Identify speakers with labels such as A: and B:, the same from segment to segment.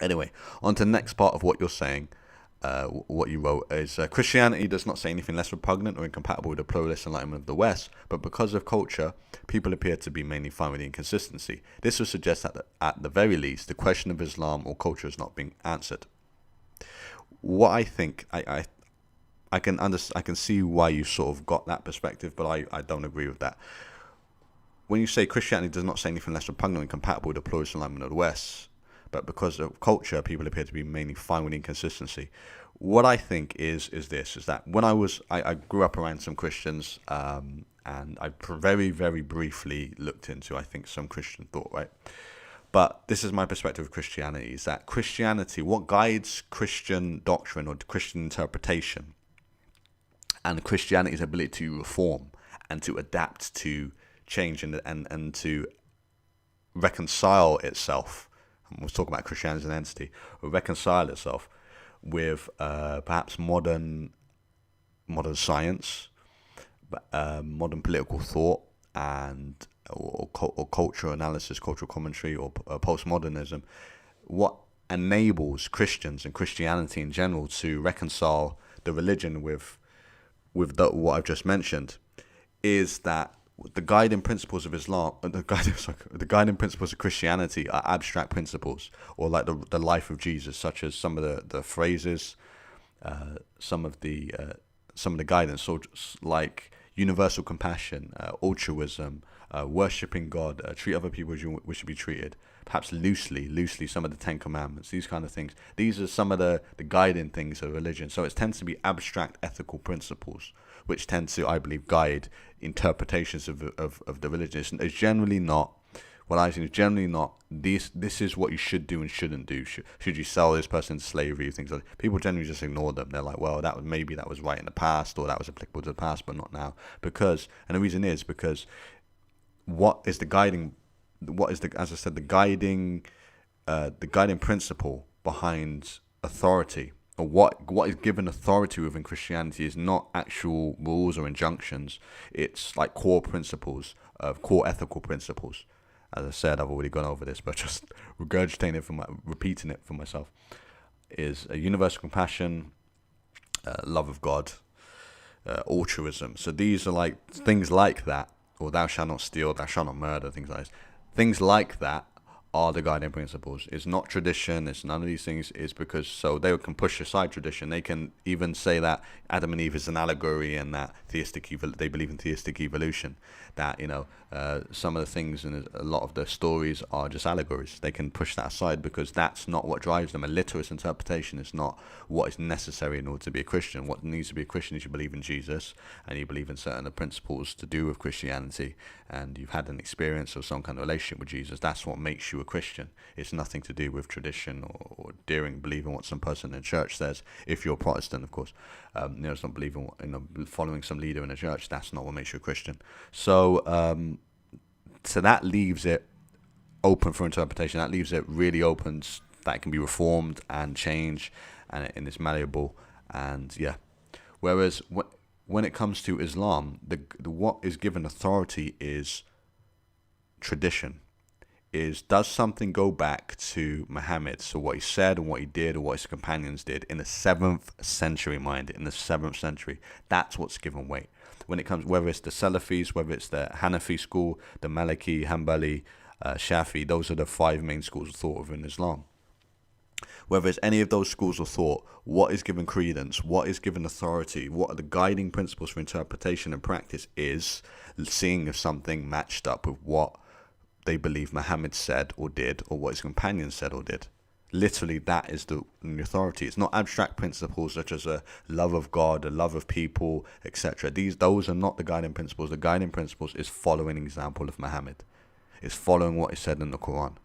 A: Anyway, on to the next part of what you're saying. What you wrote is Christianity does not say anything less repugnant or incompatible with the pluralist enlightenment of the West, but because of culture, people appear to be mainly fine with the inconsistency. This would suggest that at the very least, the question of Islam or culture is not being answered. What I think, I can I can see why you sort of got that perspective, but I don't agree with that. When you say Christianity does not say anything less repugnant or incompatible with the pluralist enlightenment of the West, but because of culture, people appear to be mainly fine with inconsistency. What I think is that when I grew up around some Christians, and I very, very briefly looked into, I think, some Christian thought, right? But this is my perspective of Christianity, is that Christianity, what guides Christian doctrine or Christian interpretation and Christianity's ability to reform and to adapt to change and to reconcile itself, and we'll talk about Christianity as an entity, or reconcile itself with perhaps modern science, modern political thought, and or cultural analysis, cultural commentary, or postmodernism. What enables Christians and Christianity in general to reconcile the religion with what I've just mentioned is that the guiding principles of Islam, the guiding principles of Christianity are abstract principles, or like the life of Jesus, such as some of the phrases, some of the guidance, so like universal compassion, altruism, worshipping God, treat other people as you wish to be treated. Perhaps loosely, some of the Ten Commandments, these kind of things. These are some of the guiding things of religion. So it tends to be abstract ethical principles, which tend to, I believe, guide interpretations of the religion. It's generally not, what I think is generally not, this is what you should do and shouldn't do. Should you sell this person into slavery, things like that. People generally just ignore them. They're like, well, maybe that was right in the past, or that was applicable to the past, but not now. And the reason is because as I said, the guiding principle behind authority, or what is given authority within Christianity, is not actual rules or injunctions. It's like core principles, core ethical principles. As I said, I've already gone over this, but just regurgitating it repeating it for myself, is a universal compassion, love of God, altruism. So these are like things like that, or thou shalt not steal, thou shalt not murder, things like this. Things like that are the guiding principles. It's not tradition. It's none of these things. It's because so they can push aside tradition. They can even say that Adam and Eve is an allegory, and that they believe in theistic evolution. That some of the things in a lot of the stories are just allegories. They can push that aside because that's not what drives them. A literist interpretation is not what is necessary in order to be a Christian. What needs to be a Christian is you believe in Jesus, and you believe in certain principles to do with Christianity, and you've had an experience of some kind of relationship with Jesus. That's what makes you a Christian. It's nothing to do with tradition or daring believing what some person in church says. If you're Protestant, of course, it's not believing following some leader in a church. That's not what makes you a Christian. So that leaves it open for interpretation. That leaves it really open. That can be reformed and changed, and it's malleable. And yeah, whereas when it comes to Islam, the what is given authority is tradition. Does something go back to Muhammad? So what he said and what he did, or what his companions did in the 7th century, in the 7th century. That's what's given weight. When it comes, whether it's the Salafis, whether it's the Hanafi school, the Maliki, Hanbali, Shafi, those are the 5 main schools of thought within Islam. Whether it's any of those schools of thought, what is given credence, what is given authority, what are the guiding principles for interpretation and practice, is seeing if something matched up with what they believe Muhammad said or did, or what his companions said or did. Literally, that is the authority. It's not abstract principles such as a love of God, a love of people, etc. Those are not the guiding principles. The guiding principles is following an example of Muhammad. It's following what is said in the Quran.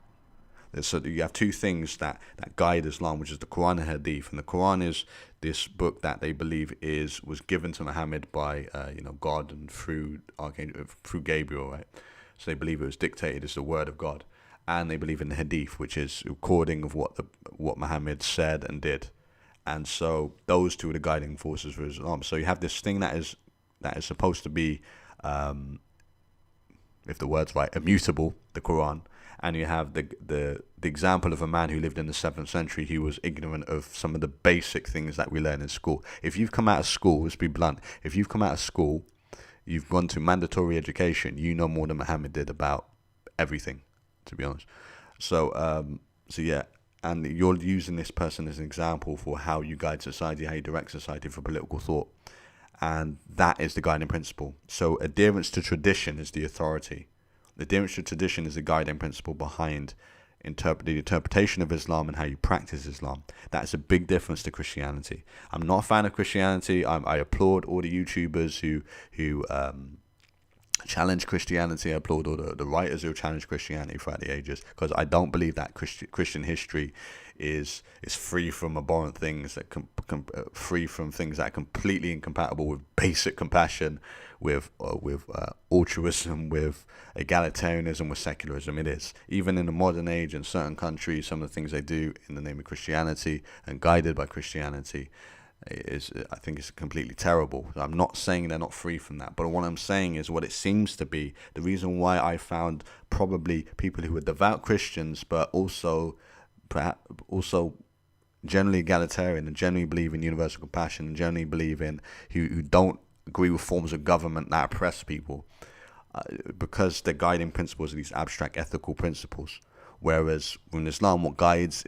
A: So you have 2 things that guide Islam, which is the Quran and Hadith. And the Quran is this book that they believe was given to Muhammad by God, and through Gabriel, right? So they believe it was dictated as the word of God. And they believe in the Hadith, which is a recording of what Muhammad said and did. And so those 2 are the guiding forces for Islam. So you have this thing that is supposed to be, if the word's right, immutable, the Quran. and you have the example of a man who lived in the 7th century who was ignorant of some of the basic things that we learn in school. If you've come out of school, let's be blunt, if you've come out of school, you've gone to mandatory education, you know more than Muhammad did about everything, to be honest. So yeah, and you're using this person as an example for how you guide society, how you direct society for political thought. And that is the guiding principle. So adherence to tradition is the authority. Adherence to tradition is the guiding principle behind the interpretation of Islam and how you practice Islam. That's a big difference to Christianity. I'm not a fan of Christianity. I applaud all the YouTubers who challenge Christianity. I applaud all the writers who challenge Christianity throughout the ages, because I don't believe that Christian history is free from abhorrent things, that free from things that are completely incompatible with basic compassion, with altruism, with egalitarianism, with secularism. It is. Even in the modern age, in certain countries, some of the things they do in the name of Christianity and guided by Christianity I think it's completely terrible. I'm not saying they're not free from that, but what I'm saying is what it seems to be. The reason why I found probably people who are devout Christians, but also generally egalitarian and generally believe in universal compassion and generally believe in who don't agree with forms of government that oppress people, because the guiding principles are these abstract ethical principles. Whereas in Islam, what guides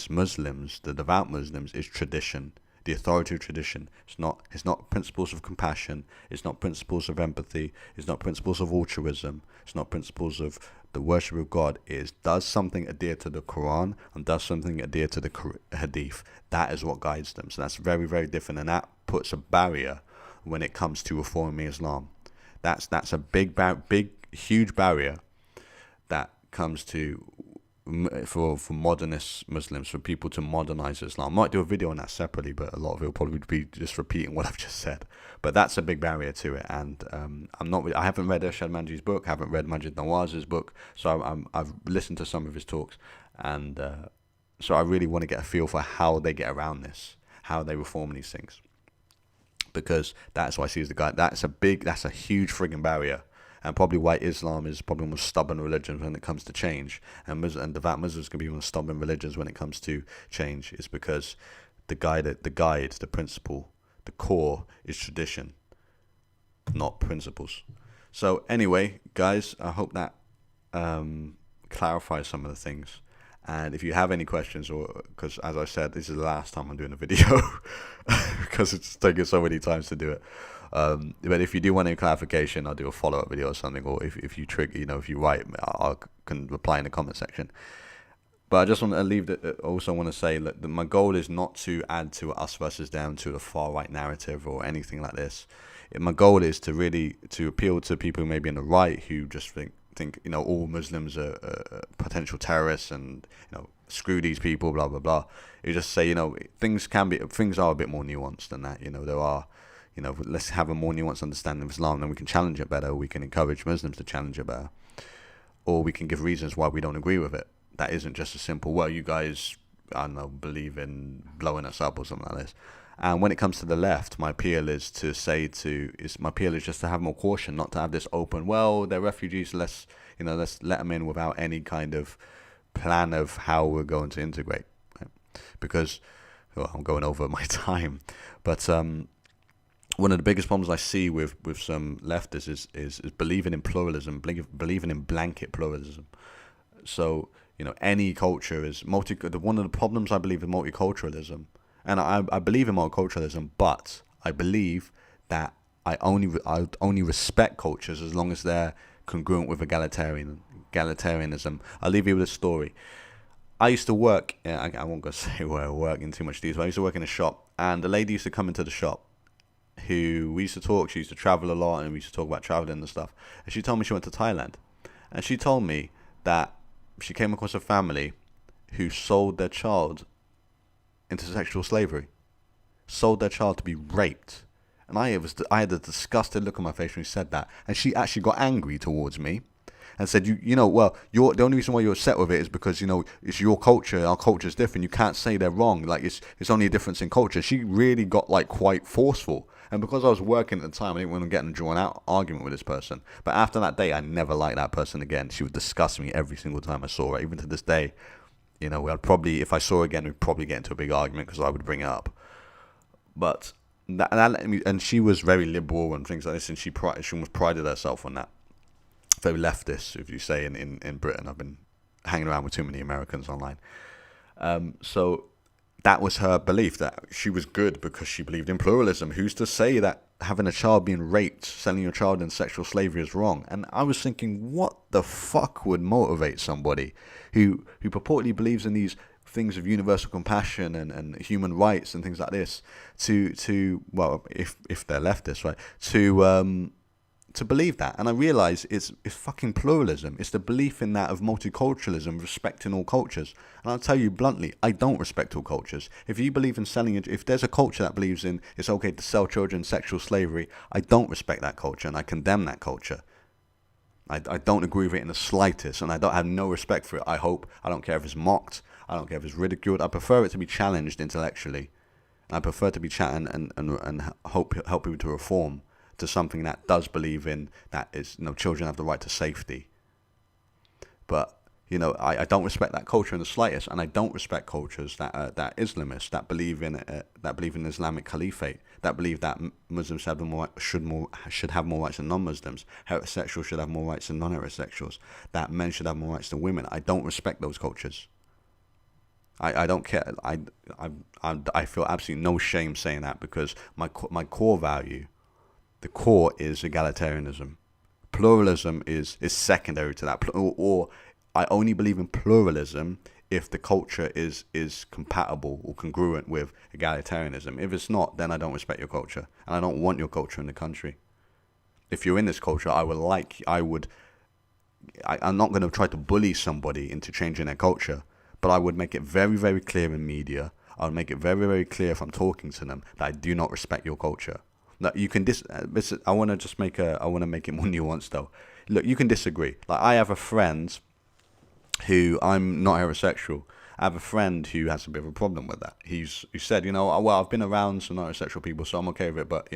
A: Muslims, the devout Muslims, is tradition, the authority of tradition. It's not principles of compassion. It's not principles of empathy. It's not principles of altruism. It's not principles of the worship of God. Does something adhere to the Quran and does something adhere to the Hadith. That is what guides them. So that's very, very different, and that puts a barrier when it comes to reforming Islam. That's a huge barrier that comes to for modernist Muslims, for people to modernize Islam. I might do a video on that separately, but a lot of it will probably be just repeating what I've just said. But that's a big barrier to it, and I haven't read Irshad Manji's book, haven't read Majid Nawaz's book, so I've listened to some of his talks, and so I really want to get a feel for how they get around this, how they reform these things, because that's what I see as the guy. That's a huge frigging barrier. And probably why Islam is probably one of the most stubborn religions when it comes to change, and devout Muslims can be one of the stubborn religions when it comes to change, is because the principle, the core is tradition, not principles. So anyway, guys, I hope that clarifies some of the things. And if you have any questions, or because as I said, this is the last time I'm doing a video because it's taken so many times to do it. But if you do want any clarification, I'll do a follow-up video or something, or if you if you write, I can reply in the comment section. But I just want to leave that. Also want to say that my goal is not to add to us versus them, to the far right narrative or anything like this. My goal is to really appeal to people maybe in the right who just think all Muslims are potential terrorists and screw these people, blah blah blah. You just say things are a bit more nuanced than that. There are. Let's have a more nuanced understanding of Islam, then we can challenge it better, or we can encourage Muslims to challenge it better, or we can give reasons why we don't agree with it. That isn't just a simple, well, you guys, I don't know, believe in blowing us up or something like this. And when it comes to the left, my appeal is just to have more caution, not to have this open, well, they're refugees, let's let them in without any kind of plan of how we're going to integrate. Right? Because, I'm going over my time, but one of the biggest problems I see with some leftists is believing in pluralism, believing in blanket pluralism. So, any culture is one of the problems I believe in multiculturalism, and I believe in multiculturalism, but I believe that I only respect cultures as long as they're congruent with egalitarianism. I'll leave you with a story. I used to work, I won't go say where I work in too much detail, but I used to work in a shop, and the lady used to come into the shop, who we used to talk. She used to travel a lot, and we used to talk about traveling and stuff. And she told me she went to Thailand, and she told me that she came across a family who sold their child into sexual slavery, sold their child to be raped. And I had a disgusted look on my face when she said that, and she actually got angry towards me. and said, well, the only reason why you're upset with it is because, it's your culture, our culture is different. You can't say they're wrong. Like, it's only a difference in culture. She really got, like, quite forceful. And because I was working at the time, I didn't want to get in a drawn-out argument with this person. But after that day, I never liked that person again. She would disgust me every single time I saw her. Even to this day, I'd probably, if I saw her again, we'd probably get into a big argument because I would bring it up. But and she was very liberal and things like this, and she almost prided herself on that. Very leftist, if you say, in Britain. I've been hanging around with too many Americans online. So that was her belief, that she was good because she believed in pluralism. Who's to say that having a child being raped, selling your child in sexual slavery is wrong? And I was thinking, what the fuck would motivate somebody who purportedly believes in these things of universal compassion and human rights and things like this to well, if they're leftists, right, to believe that? And I realize it's fucking pluralism. It's the belief in that of multiculturalism, respecting all cultures. And I'll tell you bluntly, I don't respect all cultures. If you believe in if there's a culture that believes in it's okay to sell children in sexual slavery, I don't respect that culture and I condemn that culture. I don't agree with it in the slightest, and I don't have no respect for it. I don't care if it's mocked. I don't care if it's ridiculed. I prefer it to be challenged intellectually. I prefer to be chatting and help people to reform to something that does believe in that is, children have the right to safety. But, I don't respect that culture in the slightest, and I don't respect cultures that Islamist, that believe in Islamic caliphate, that believe that Muslims should have more rights than non-Muslims, heterosexuals should have more rights than non-heterosexuals, that men should have more rights than women. I don't respect those cultures. I don't care. I feel absolutely no shame saying that, because my core value, the core, is egalitarianism. Pluralism is secondary to that, or I only believe in pluralism if the culture is compatible or congruent with egalitarianism. If it's not, then I don't respect your culture, and I don't want your culture in the country. If you're in this culture, I'm not going to try to bully somebody into changing their culture, but I would make it very, very clear in media. I would make it very, very clear if I'm talking to them that I do not respect your culture. That you can I want to make it more nuanced though. Look, you can disagree. Like, I have a friend who, I'm not heterosexual. I have a friend who has a bit of a problem with that. Who said, well, I've been around some heterosexual people, so I'm okay with it, but,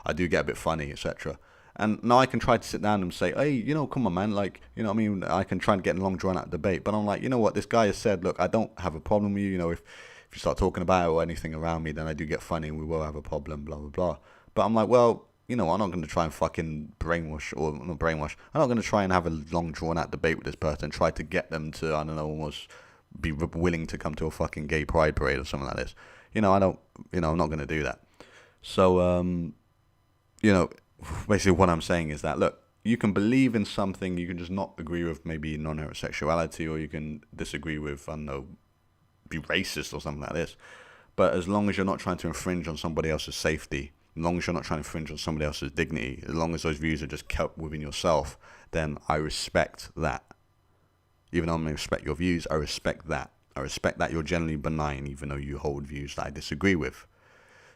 A: I do get a bit funny, etc. And now I can try to sit down and say, hey, come on, man, like, what I mean? I can try and get a long, drawn-out debate, but I'm like, what, this guy has said, look, I don't have a problem with you, if you start talking about it or anything around me, then I do get funny and we will have a problem, blah, blah, blah. But I'm like, well, I'm not going to try and fucking brainwash, or not brainwash. I'm not going to try and have a long, drawn-out debate with this person, try to get them to, I don't know, almost be willing to come to a fucking gay pride parade or something like this. I'm not going to do that. So, basically what I'm saying is that, look, you can believe in something, you can just not agree with maybe non-heterosexuality, or you can disagree with, I don't know, be racist or something like this. But as long as you're not trying to infringe on somebody else's safety, as long as you're not trying to infringe on somebody else's dignity, as long as those views are just kept within yourself, then I respect that. Even though I may respect your views, I respect that. I respect that you're generally benign, even though you hold views that I disagree with.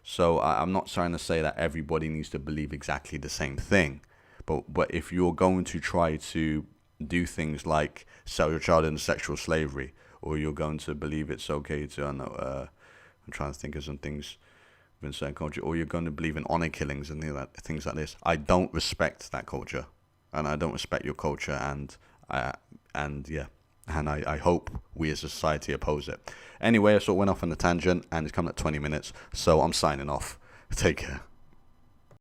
A: So I'm not trying to say that everybody needs to believe exactly the same thing. But if you're going to try to do things like sell your child into sexual slavery, or you're going to believe it's okay to, I'm trying to think of some things in certain culture, or you're going to believe in honor killings and things like this, I don't respect that culture, and I don't respect your culture, and I hope we as a society oppose it. Anyway, I sort of went off on a tangent, and it's come at 20 minutes, so I'm signing off. Take care.